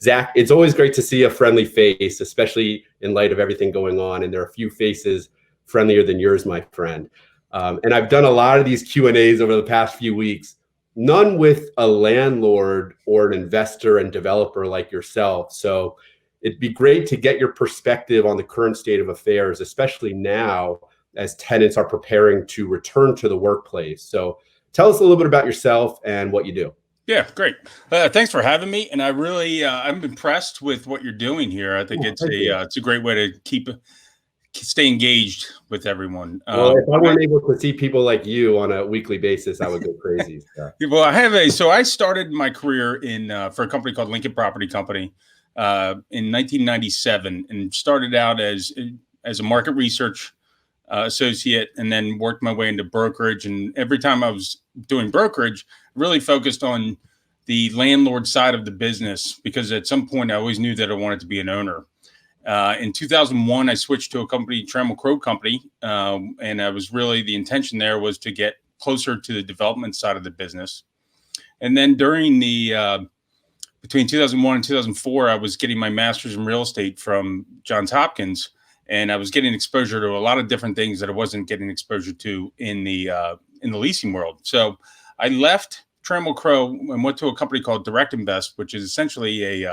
Zach, it's always great to see a friendly face, especially in light of everything going on. And there are a few faces friendlier than yours, my friend. And I've done a lot of these Q&As over the past few weeks, none with a landlord or an investor and developer like yourself. So it'd be great to get your perspective on the current state of affairs, especially now as tenants are preparing to return to the workplace. So tell us a little bit about yourself and what you do. Yeah, great. Thanks for having me. And I'm impressed with what you're doing here. I think it's a great way to stay engaged with everyone. Well, if I weren't able to see people like you on a weekly basis, I would go crazy. So. Well, I started my career for a company called Lincoln Property Company in 1997, and started out as a market research associate, and then worked my way into brokerage. And every time I was doing brokerage, really focused on the landlord side of the business, because at some point I always knew that I wanted to be an owner. In 2001, I switched to a company, Trammell Crow Company, and the intention there was to get closer to the development side of the business. And then between 2001 and 2004, I was getting my master's in real estate from Johns Hopkins, and I was getting exposure to a lot of different things that I wasn't getting exposure to in the leasing world. So I left Trammell Crow and went to a company called Direct Invest, which is essentially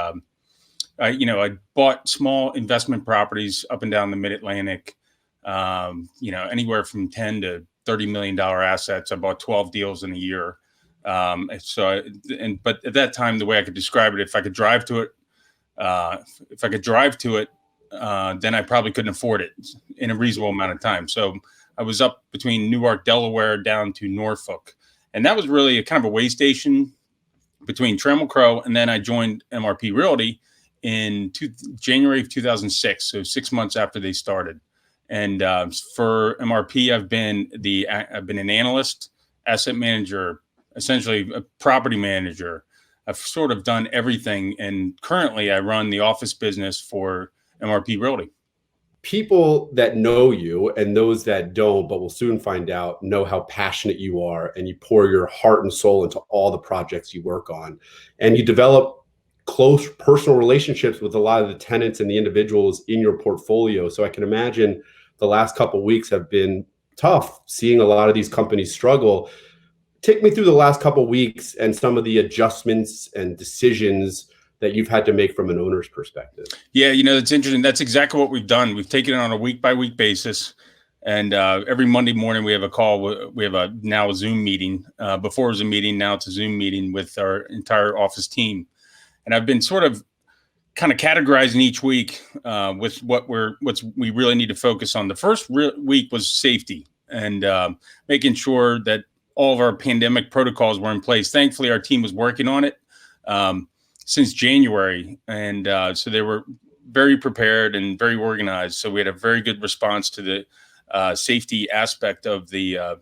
I bought small investment properties up and down the Mid-Atlantic, anywhere from $10 to $30 million assets. I bought 12 deals in a year. But at that time, the way I could describe it, if I could drive to it, then I probably couldn't afford it in a reasonable amount of time. So I was up between Newark, Delaware, down to Norfolk. And that was really a kind of a way station between Trammell Crow. And then I joined MRP Realty in January of 2006. So 6 months after they started. And for MRP, I've been an analyst, asset manager, essentially a property manager. I've sort of done everything. And currently I run the office business for MRP Realty. People that know you and those that don't, but will soon find out, know how passionate you are, and you pour your heart and soul into all the projects you work on, and you develop close personal relationships with a lot of the tenants and the individuals in your portfolio. So I can imagine the last couple of weeks have been tough, seeing a lot of these companies struggle. Take me through the last couple of weeks and some of the adjustments and decisions that you've had to make from an owner's perspective. Yeah, it's interesting. That's exactly what we've done. We've taken it on a week-by-week basis. And every Monday morning we have a call. We have now a Zoom meeting. Before it was a meeting, now it's a Zoom meeting with our entire office team. And I've been sort of kind of categorizing each week with what we really need to focus on. The first week was safety, and making sure that all of our pandemic protocols were in place. Thankfully, our team was working on it since January. And so they were very prepared and very organized. So we had a very good response to the safety aspect of the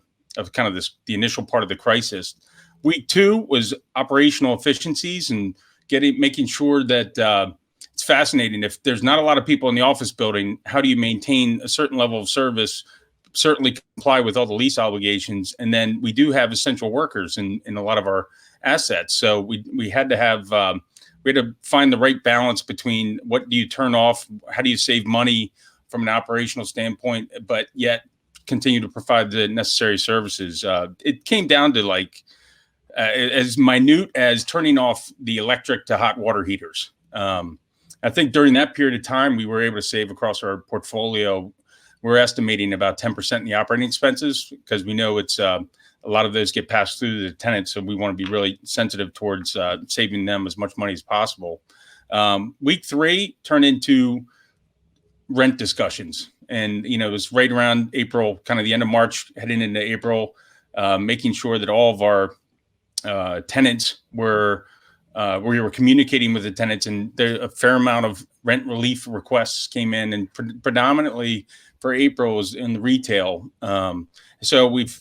initial part of the crisis. Week 2 was operational efficiencies and making sure that it's fascinating. If there's not a lot of people in the office building, how do you maintain a certain level of service, certainly comply with all the lease obligations? And then we do have essential workers in a lot of our assets. So we had to find the right balance between what do you turn off, how do you save money from an operational standpoint, but yet continue to provide the necessary services. It came down to as minute as turning off the electric to hot water heaters. I think during that period of time, we were able to save across our portfolio. We're estimating about 10% in the operating expenses, because we know it's a lot of those get passed through to the tenants. So we want to be really sensitive towards saving them as much money as possible. Week 3 turned into rent discussions. And, it was right around April, kind of the end of March, heading into April, making sure that all of our tenants we were communicating with the tenants, and there a fair amount of rent relief requests came in, and predominantly for April was in the retail. So we've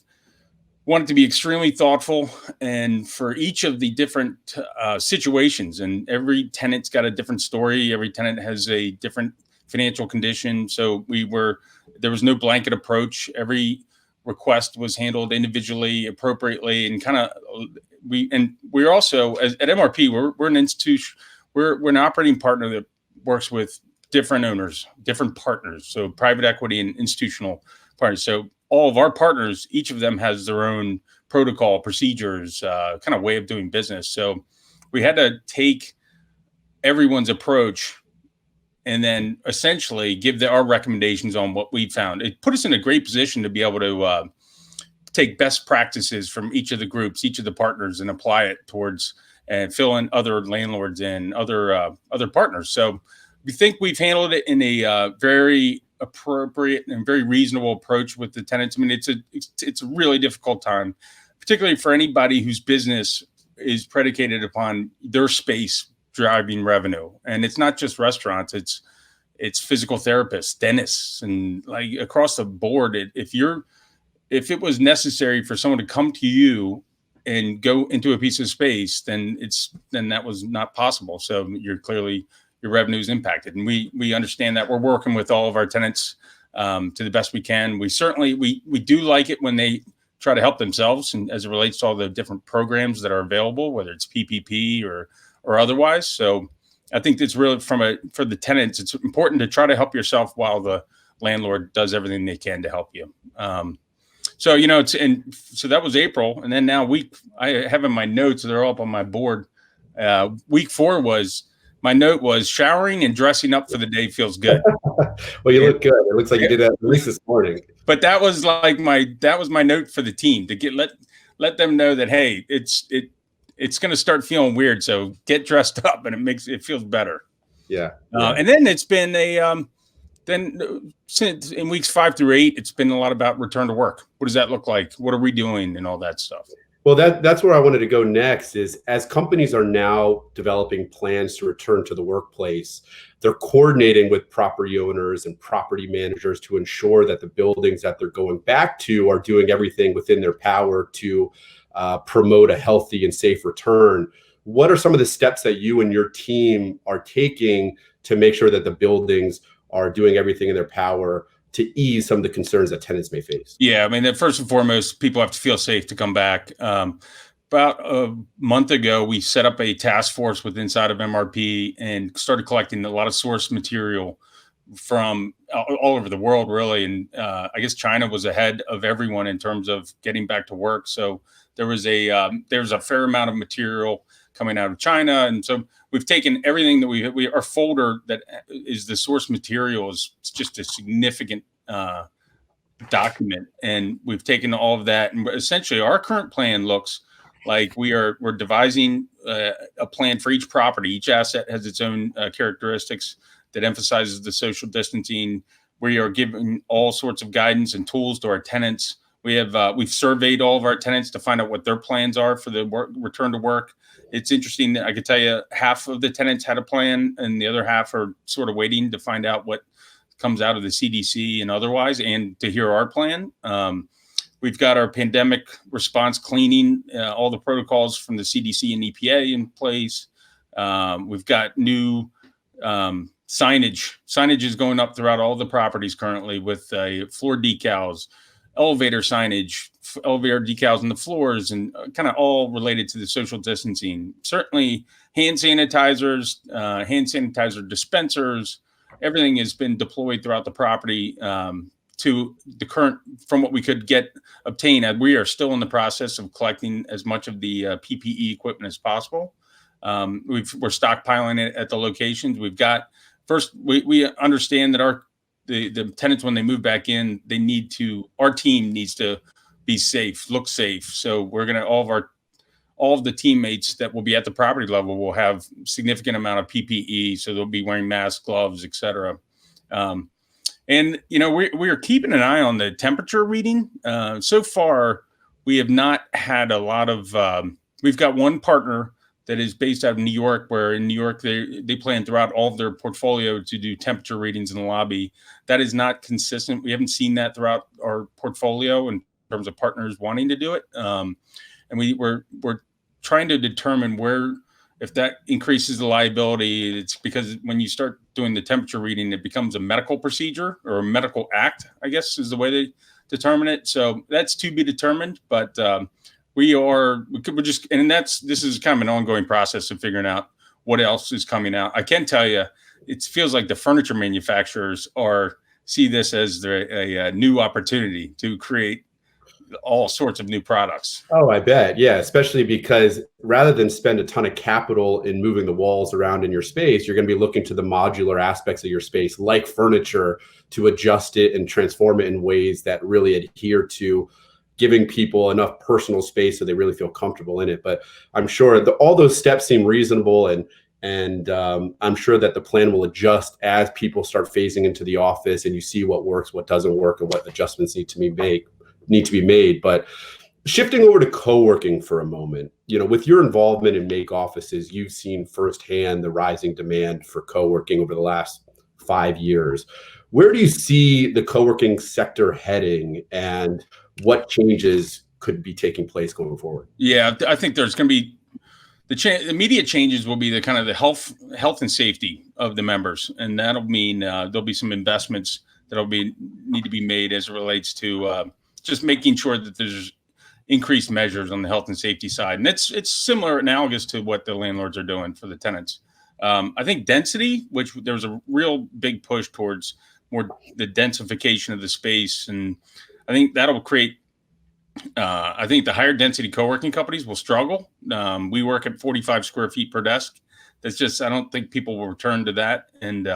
wanted to be extremely thoughtful, and for each of the different situations, and every tenant's got a different story. Every tenant has a different financial condition. So there was no blanket approach. Every request was handled individually, appropriately, and we're also at MRP, we're an institution. we're an operating partner that works with different owners, different partners, so private equity and institutional partners. So all of our partners, each of them has their own protocol, procedures, kind of way of doing business. So we had to take everyone's approach and then essentially give our recommendations on what we found. It put us in a great position to be able to take best practices from each of the groups, each of the partners, and apply it towards and fill in other landlords and other partners. So we think we've handled it in a very appropriate and very reasonable approach with the tenants. I mean, it's a really difficult time, particularly for anybody whose business is predicated upon their space driving revenue. And it's not just restaurants; it's physical therapists, dentists, and like across the board. If it was necessary for someone to come to you and go into a piece of space, then that was not possible. So your revenue is impacted, and we understand that. We're working with all of our tenants to the best we can. We certainly we do like it when they try to help themselves, and as it relates to all the different programs that are available, whether it's PPP or otherwise. So I think it's really for the tenants, it's important to try to help yourself while the landlord does everything they can to help you. So so that was April, and then now I have in my notes, they're all up on my board. Week 4 was. My note was showering and dressing up for the day feels good. Well, you look good. It looks like you did that at least this morning. But that was my note for the team to let them know that, hey, it's going to start feeling weird. So get dressed up, and it feels better. Yeah. And then it's been since in weeks 5 through 8, it's been a lot about return to work. What does that look like? What are we doing and all that stuff? Well, that's where I wanted to go next is as companies are now developing plans to return to the workplace, they're coordinating with property owners and property managers to ensure that the buildings that they're going back to are doing everything within their power to promote a healthy and safe return. What are some of the steps that you and your team are taking to make sure that the buildings are doing everything in their power to ease some of the concerns that tenants may face? Yeah, I mean, first and foremost, people have to feel safe to come back. About a month ago, we set up a task force inside of MRP and started collecting a lot of source material from all over the world, really. And I guess China was ahead of everyone in terms of getting back to work. So there was a fair amount of material coming out of China, and so we've taken everything that our folder that is the source material is just a significant document, and we've taken all of that, and essentially our current plan looks like we're devising a plan for each property. Each asset has its own characteristics that emphasizes the social distancing. We are giving all sorts of guidance and tools to our tenants. We've surveyed all of our tenants to find out what their plans are for the return to work. It's interesting that I could tell you half of the tenants had a plan and the other half are sort of waiting to find out what comes out of the CDC and otherwise, and to hear our plan. We've got our pandemic response cleaning, all the protocols from the CDC and EPA in place. We've got new signage. Signage is going up throughout all the properties currently with floor decals, elevator signage, elevator decals on the floors, and kind of all related to the social distancing. Certainly hand sanitizers, hand sanitizer dispensers, everything has been deployed throughout the property to the current, from what we could obtain. We are still in the process of collecting as much of the PPE equipment as possible. We're stockpiling it at the locations. We understand that the tenants, when they move back in, our team needs to be safe, look safe. So we're going to, all of the teammates that will be at the property level will have significant amount of PPE. So they'll be wearing masks, gloves, et cetera. And, we are keeping an eye on the temperature reading. So far, we have not had a lot of, we've got one partner that is based out of New York, where in New York, they plan throughout all of their portfolio to do temperature readings in the lobby. That is not consistent. We haven't seen that throughout our portfolio in terms of partners wanting to do it. And we're trying to determine if that increases the liability. It's because when you start doing the temperature reading, it becomes a medical procedure or a medical act, I guess is the way they determine it. So that's to be determined, but this is kind of an ongoing process of figuring out what else is coming out. I can tell you, it feels like the furniture manufacturers see this as a new opportunity to create all sorts of new products. Oh, I bet. Yeah. Especially because rather than spend a ton of capital in moving the walls around in your space, you're going to be looking to the modular aspects of your space, like furniture, to adjust it and transform it in ways that really adhere to giving people enough personal space so they really feel comfortable in it. But I'm sure all those steps seem reasonable, and I'm sure that the plan will adjust as people start phasing into the office and you see what works, what doesn't work, and what adjustments need to be made. But shifting over to co-working for a moment, with your involvement in Make Offices, you've seen firsthand the rising demand for co-working over the last 5 years. Where do you see the co-working sector heading, and what changes could be taking place going forward? Yeah, I think there's going to be the immediate changes will be the kind of the health and safety of the members, and that'll mean there'll be some investments that'll need to be made as it relates to just making sure that there's increased measures on the health and safety side, and it's similar, analogous to what the landlords are doing for the tenants. I think density, which there's a real big push towards more the densification of the space, and I think that'll create. I think the higher density co-working companies will struggle. We work at 45 square feet per desk. That's just, I don't think people will return to that, and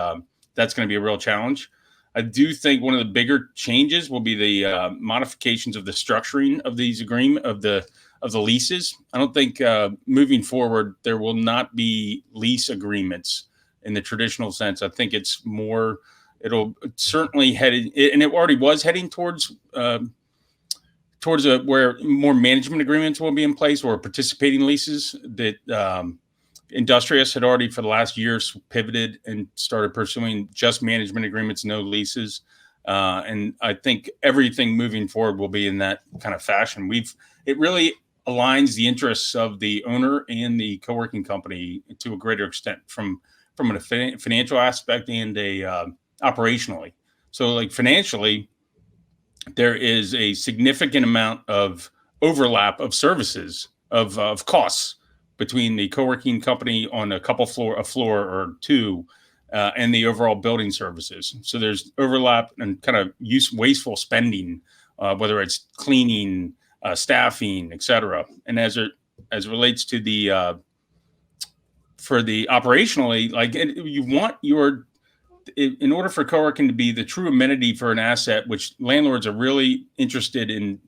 that's going to be a real challenge. I do think one of the bigger changes will be the modifications of the structuring of these of the leases. I don't think moving forward there will not be lease agreements in the traditional sense. I think it's more. It'll certainly and it already was heading towards where more management agreements will be in place, or participating leases that Industrious had already for the last year pivoted and started pursuing just management agreements, no leases. And I think everything moving forward will be in that kind of fashion. It really aligns the interests of the owner and the co-working company to a greater extent from a financial aspect and operationally. So like financially, there is a significant amount of overlap of services of costs between the co-working company on a floor or two, and the overall building services. So there's overlap and kind of wasteful spending, whether it's cleaning, staffing, et cetera. And as it relates to for the operationally, like you want in order for co-working to be the true amenity for an asset, which landlords are really interested in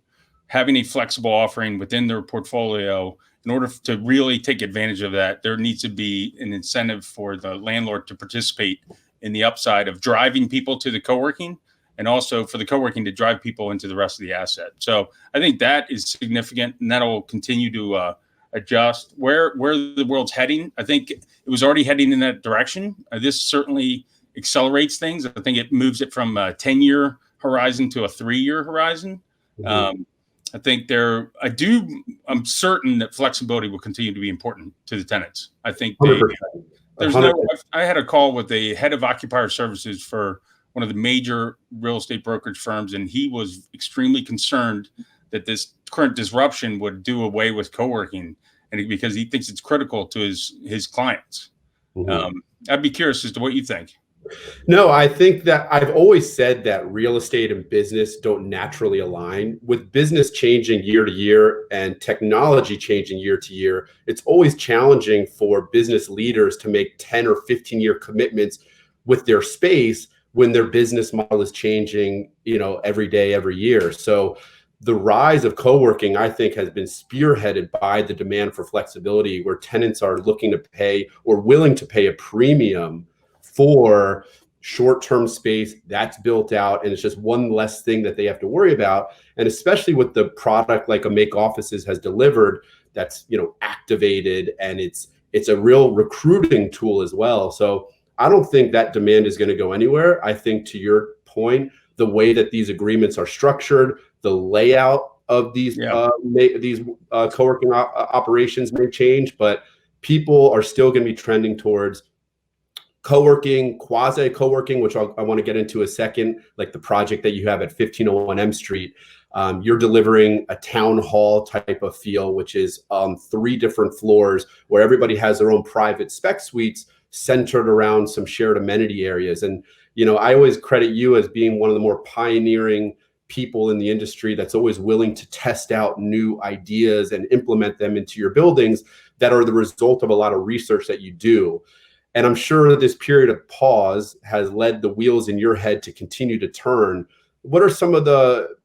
having a flexible offering within their portfolio, in order to really take advantage of that, there needs to be an incentive for the landlord to participate in the upside of driving people to the co-working, and also for the co-working to drive people into the rest of the asset. So I think that is significant, and that'll continue to adjust. Where the world's heading, I think it was already heading in that direction. This certainly accelerates things. I think it moves it from a 10-year horizon to a 3-year horizon. Mm-hmm. I'm certain that flexibility will continue to be important to the tenants. I think I had a call with the head of occupier services for one of the major real estate brokerage firms, and he was extremely concerned that this current disruption would do away with co-working, and because he thinks it's critical to his clients. Mm-hmm. I'd be curious as to what you think. No, I think that I've always said that real estate and business don't naturally align. With business changing year to year and technology changing year to year, it's always challenging for business leaders to make 10 or 15-year commitments with their space when their business model is changing, every day, every year. So the rise of co-working, I think, has been spearheaded by the demand for flexibility, where tenants are looking to pay or willing to pay a premium for short-term space that's built out, and it's just one less thing that they have to worry about. And especially with the product like a Make Offices has delivered, that's activated, and it's a real recruiting tool as well. So I don't think that demand is going to go anywhere. I think, to your point, the way that these agreements are structured, the layout of these co-working operations may change, but people are still going to be trending towards co-working, quasi co-working, which I want to get into a second, like the project that you have at 1501 M Street. You're delivering a town hall type of feel, which is 3 different floors where everybody has their own private spec suites centered around some shared amenity areas. And, I always credit you as being one of the more pioneering people in the industry that's always willing to test out new ideas and implement them into your buildings that are the result of a lot of research that you do. And I'm sure this period of pause has led the wheels in your head to continue to turn. What are some of the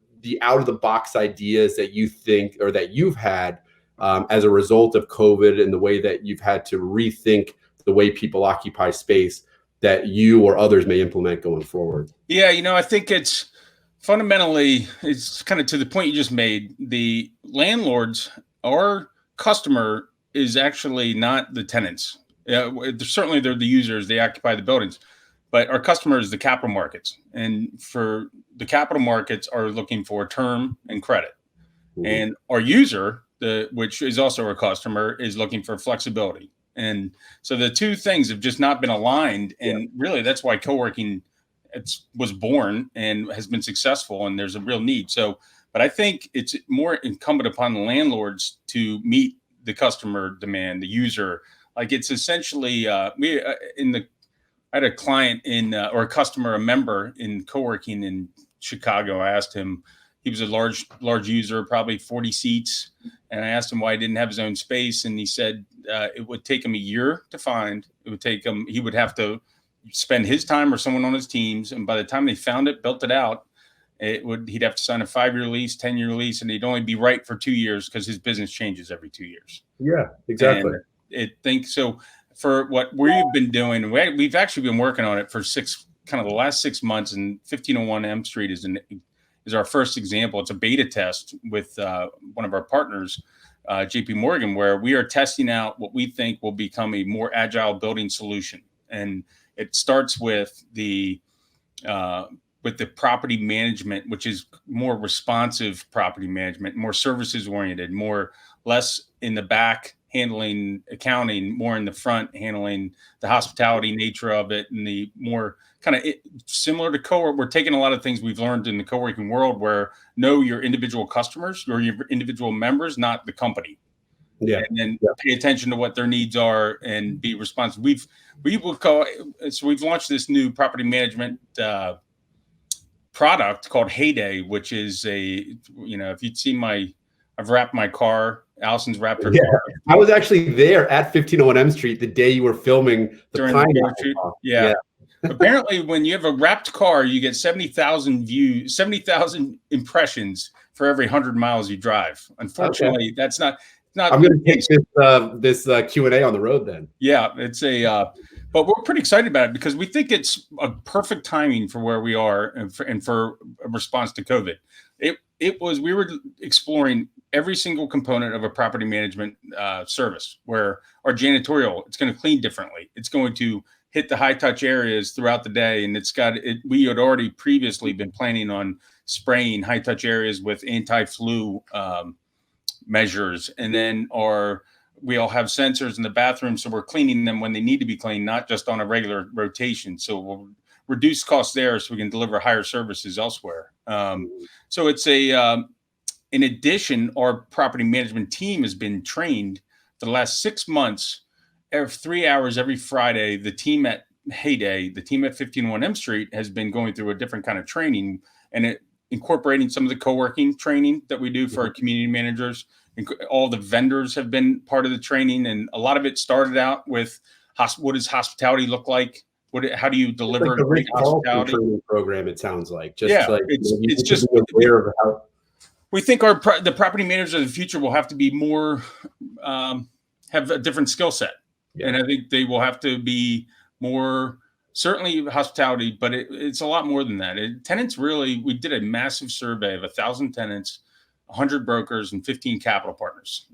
out of the box ideas that you think, or that you've had as a result of COVID, and the way that you've had to rethink the way people occupy space that you or others may implement going forward? Yeah, I think it's fundamentally, it's kind of to the point you just made. The landlords, our customer is actually not the tenants. Certainly they're the users, they occupy the buildings, but our customer is the capital markets. And for the capital markets are looking for term and credit. Mm-hmm. And our user, which is also our customer, is looking for flexibility. And so the two things have just not been aligned. And really, that's why co-working was born and has been successful. And there's a real need. So, but I think it's more incumbent upon the landlords to meet the customer demand, the user. Like, it's essentially, I had a client or a customer, a member in co-working in Chicago. I asked him, he was a large user, probably 40 seats. And I asked him why he didn't have his own space. And he said it would take him a year to find. It would take him, he would have to spend his time or someone on his teams. And by the time they found it, built it out, he'd have to sign a 5-year lease, 10-year lease, and he'd only be right for 2 years because his business changes every 2 years. Yeah, exactly. And so for what we've been doing, we've actually been working on it for the last 6 months, and 1501 M Street is our first example. It's a beta test with one of our partners, JP Morgan, where we are testing out what we think will become a more agile building solution. And it starts with the property management, which is more responsive property management, more services oriented, less in the back handling accounting, more in the front handling the hospitality nature of it, and the more kind of similar to co-work. We're taking a lot of things we've learned in the co-working world, where know your individual customers or your individual members, not the company. Yeah. And then pay attention to what their needs are and be responsive. We've launched this new property management product called Heyday, which is if you'd seen I've wrapped my car. Allison's wrapped her car. I was actually there at 1501 M Street the day you were filming the pineapple. Yeah. Apparently, when you have a wrapped car, you get 70,000 views, 70,000 impressions for every 100 miles you drive. Unfortunately, that's not. I'm going to take this Q&A on the road then. Yeah, but we're pretty excited about it because we think it's a perfect timing for where we are and for a response to COVID. We were exploring every single component of a property management service, where our janitorial, it's going to clean differently. It's going to hit the high touch areas throughout the day. And we had already previously been planning on spraying high touch areas with anti-flu measures. And then we all have sensors in the bathroom, so we're cleaning them when they need to be cleaned, not just on a regular rotation. So we'll reduce costs there so we can deliver higher services elsewhere. So it's in addition, our property management team has been trained for the last 6 months, 3 hours every Friday. The team at Heyday, the team at 1501 M Street has been going through a different kind of training, and incorporating some of the co-working training that we do for our community managers. All the vendors have been part of the training, and a lot of it started out with what does hospitality look like? How do you deliver great hospitality training program? It sounds like it's just aware of how. We think the property managers of the future will have to be more have a different skill set, and I think they will have to be more. Certainly hospitality, but it's a lot more than that. Tenants really, we did a massive survey of 1,000 tenants, 100 brokers, and 15 capital partners,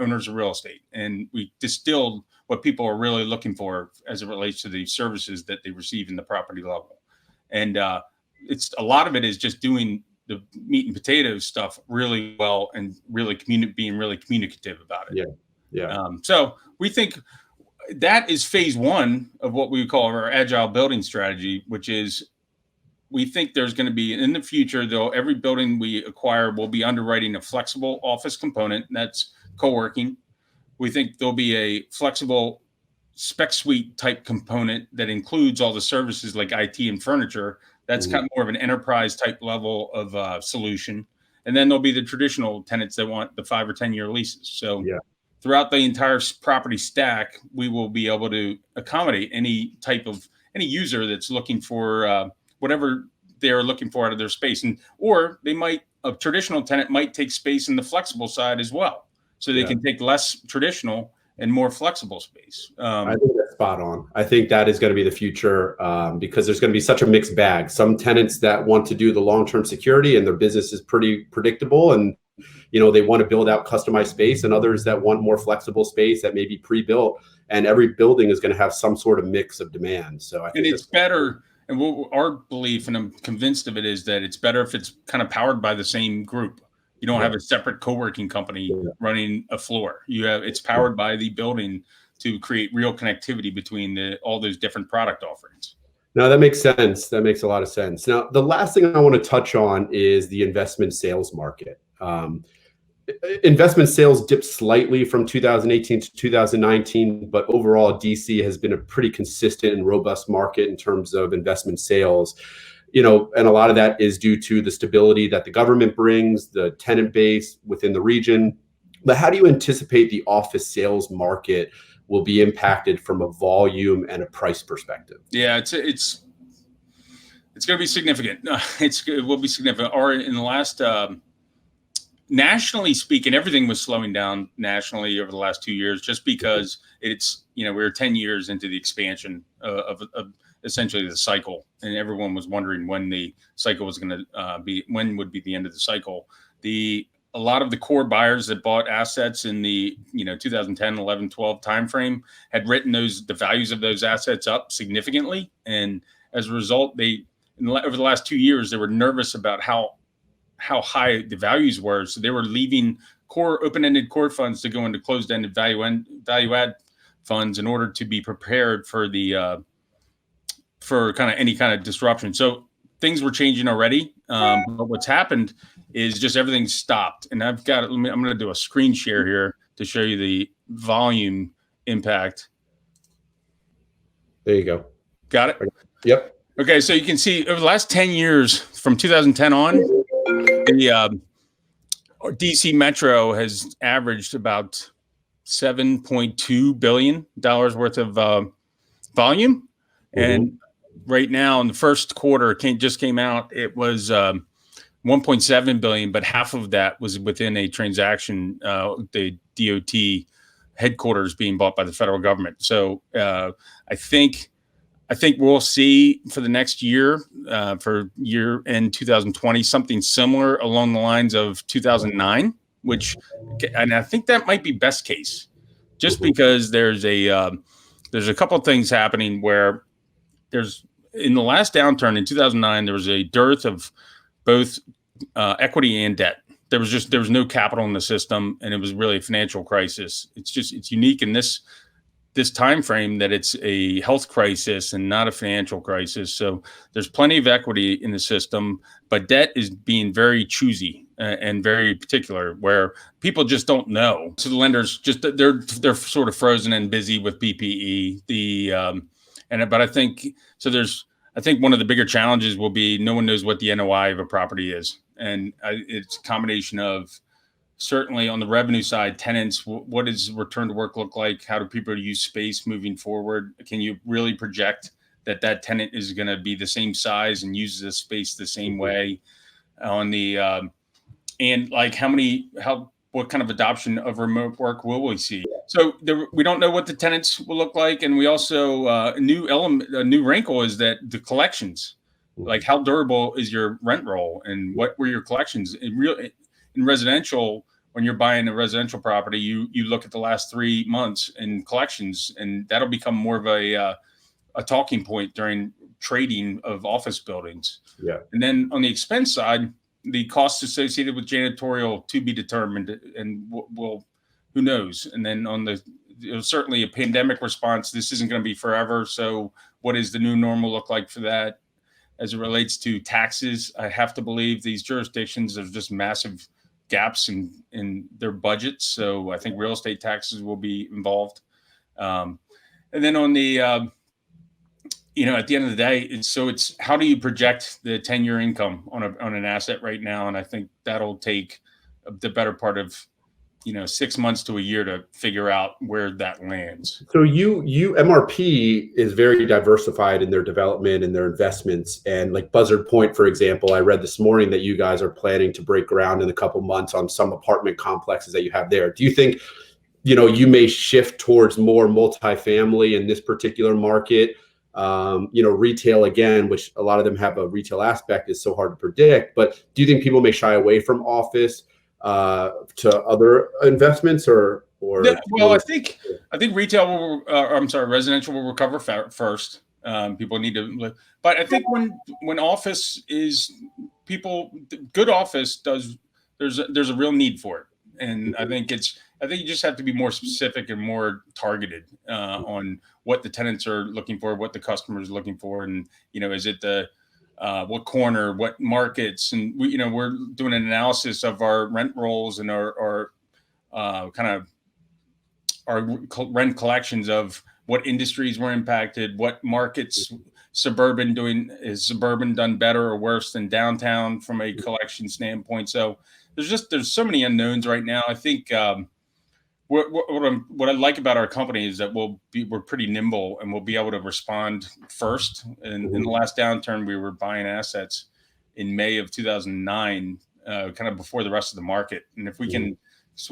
owners of real estate. And we distilled what people are really looking for as it relates to the services that they receive in the property level. And a lot of it is just doing the meat and potatoes stuff really well and really being really communicative about it. Yeah. So we think that is phase one of what we call our agile building strategy, which is we think there's going to be in the future, though, every building we acquire will be underwriting a flexible office component. That's co-working. We think there'll be a flexible spec suite type component that includes all the services like IT and furniture. That's kind of more of an enterprise type level of solution. And then there'll be the traditional tenants that want the 5 or 10 year leases. So throughout the entire property stack, we will be able to accommodate any user that's looking for whatever they're looking for out of their space. And or a traditional tenant might take space in the flexible side as well. So they can take less traditional and more flexible space. I think that's spot on. I think that is going to be the future because there's going to be such a mixed bag. Some tenants that want to do the long-term security and their business is pretty predictable and they want to build out customized space, and others that want more flexible space that may be pre-built. And every building is going to have some sort of mix of demand. So I think it's better. And our belief, and I'm convinced of it, is that it's better if it's kind of powered by the same group. You don't have a separate co-working company running a floor. It's powered by the building to create real connectivity between all those different product offerings. No, that makes sense. That makes a lot of sense. Now, the last thing I want to touch on is the investment sales market. Investment sales dipped slightly from 2018 to 2019, but overall, DC has been a pretty consistent and robust market in terms of investment sales. And a lot of that is due to the stability that the government brings, the tenant base within the region. But how do you anticipate the office sales market will be impacted from a volume and a price perspective? Yeah, it's going to be significant. It will be significant. Or in the last, nationally speaking, everything was slowing down nationally over the last 2 years, just because we were 10 years into the expansion of essentially the cycle, and everyone was wondering when the cycle was going to when would be the end of the cycle. A lot of the core buyers that bought assets in the 2010, 11, 12 timeframe had written the values of those assets up significantly, and as a result, over the last 2 years they were nervous about how high the values were, so they were leaving open-ended core funds to go into closed-ended value-add funds in order to be prepared for for any kind of disruption. So things were changing already, but what's happened is just everything stopped. And I'm going to do a screen share here to show you the volume impact. There you go. Got it? Yep. Okay, so you can see over the last 10 years, from 2010 on, the DC Metro has averaged about $7.2 billion worth of volume. And right now, in the first quarter, just came out, it was 1.7 billion, but half of that was within a transaction, the DOT headquarters being bought by the federal government. So I think we'll see for the next year, for year end 2020, something similar along the lines of 2009, and I think that might be best case, just because there's a couple of things happening where in the last downturn in 2009, there was a dearth of both equity and debt. There was no capital in the system, and it was really a financial crisis. It's unique in this time frame that it's a health crisis and not a financial crisis. So there's plenty of equity in the system, but debt is being very choosy and very particular, where people just don't know. So the lenders they're sort of frozen and busy with PPE. But I think one of the bigger challenges will be no one knows what the NOI of a property is, and it's a combination of, certainly on the revenue side, tenants, what does return to work look like? How do people use space moving forward? Can you really project that tenant is going to be the same size and use the space the same way? And like what kind of adoption of remote work will we see? So we don't know what the tenants will look like, and we also a new wrinkle is that the collections, like how durable is your rent roll, and what were your collections in residential? When you're buying a residential property, you look at the last 3 months in collections, and that'll become more of a talking point during trading of office buildings. Yeah. And then on the expense side, the costs associated with janitorial to be determined, and who knows? And then on the certainly a pandemic response. This isn't going to be forever. So what does the new normal look like for that? As it relates to taxes, I have to believe these jurisdictions have just massive gaps in their budgets. So I think real estate taxes will be involved. And then on the, at the end of the day, it's how do you project the 10-year income on an asset right now? And I think that'll take the better part of 6 months to a year to figure out where that lands. So MRP is very diversified in their development and their investments. And like Buzzard Point, for example, I read this morning that you guys are planning to break ground in a couple months on some apartment complexes that you have there. Do you think, you may shift towards more multifamily in this particular market? Retail again, which a lot of them have a retail aspect, is so hard to predict. But do you think people may shy away from office to other investments, or? Yeah, well, I think retail residential will recover first. People need to live, but I think when office is good office there's a real need for it, and I think you just have to be more specific and more targeted on what the tenants are looking for, what the customers are looking for, and is it the what corner, what markets, and we're doing an analysis of our rent rolls and our kind of our rent collections of what industries were impacted, what markets is suburban done better or worse than downtown from a collection standpoint. So there's so many unknowns right now. I think what I like about our company is that we're pretty nimble and we'll be able to respond first. And in the last downturn, we were buying assets in May of 2009, kind of before the rest of the market. And if we can,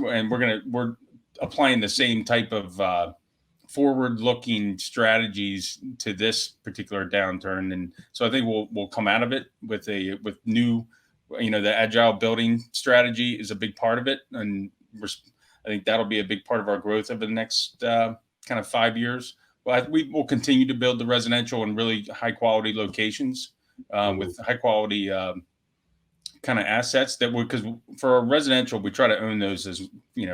and we're applying the same type of forward-looking strategies to this particular downturn, and so I think we'll come out of it with new, the agile building strategy is a big part of it, and I think that'll be a big part of our growth over the next kind of 5 years. But we will continue to build the residential in really high-quality locations with high-quality kind of assets because for our residential, we try to own those as,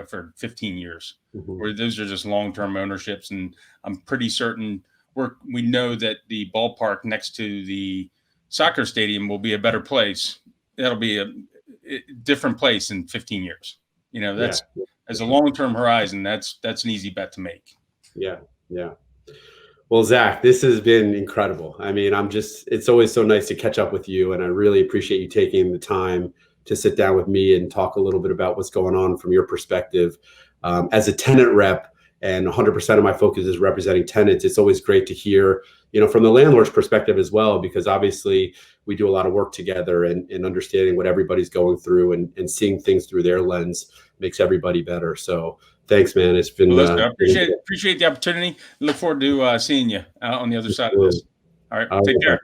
for 15 years, where those are just long-term ownerships. And I'm pretty certain we know that the ballpark next to the soccer stadium will be a better place. That'll be a different place in 15 years. That's as a long-term horizon, that's an easy bet to make. Yeah. Yeah. Well, Zach, this has been incredible. I mean, it's always so nice to catch up with you. And I really appreciate you taking the time to sit down with me and talk a little bit about what's going on from your perspective. As a tenant rep, and 100% of my focus is representing tenants, it's always great to hear, from the landlord's perspective as well, because obviously we do a lot of work together, and understanding what everybody's going through and seeing things through their lens makes everybody better. So thanks, man. It's been. Listen, I appreciate the opportunity. Look forward to seeing you on the other side of this. All right. Take care.